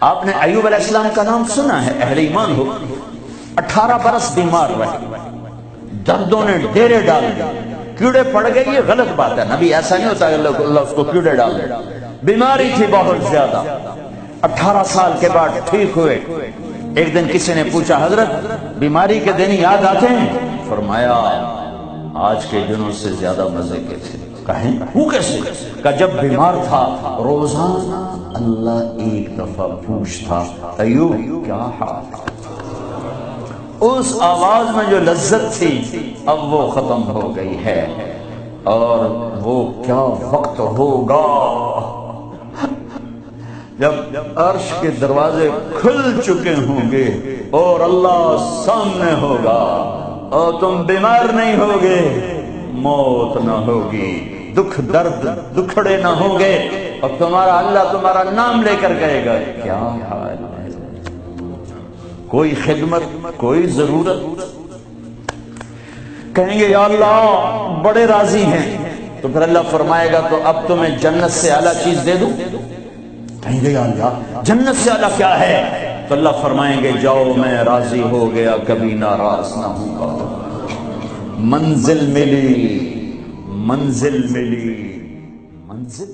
آپ نے ایوب علیہ السلام کا نام سنا ہے، اہل ایمان ہو، 18 برس بیمار رہے، دردوں نے ڈیرے ڈال دیے، کیڑے پڑ گئے، یہ غلط بات ہے، نبی ایسا نہیں ہوتا کہ اللہ اس کو کیڑے ڈال دے، بیماری تھی بہت زیادہ، 18 سال کے بعد ٹھیک ہوئے۔ ایک دن کسی نے پوچھا حضرت بیماری کے دن یاد آتے ہیں؟ فرمایا آج کے دنوں سے زیادہ مزے کے تھے۔ کہیں وہ کیسے؟ کہ جب بیمار تھا روزانہ اللہ ایک دفعہ پوچھتا ایوب کیا حال، اس آواز میں جو لذت تھی اب وہ ختم ہو گئی ہے، اور وہ کیا وقت ہوگا جب عرش کے دروازے کھل چکے ہوں گے اور اللہ سامنے ہوگا اور تم بیمار نہیں ہوگے، موت نہ ہوگی، دکھ درد دکھڑے نہ ہوں گے، اور تمہارا اللہ تمہارا نام لے کر کہے گا کیا حال ہے، کوئی خدمت کوئی ضرورت، کہیں گے یا اللہ بڑے راضی ہیں، تو پھر اللہ فرمائے گا تو اب تمہیں جنت سے اعلیٰ چیز دے دوں، کہیں گے یا اللہ جنت سے اعلیٰ کیا ہے، تو اللہ فرمائیں گے جاؤ میں راضی ہو گیا کبھی ناراض نہ ہوں گا، منزل ملی، منزل ملی، منزل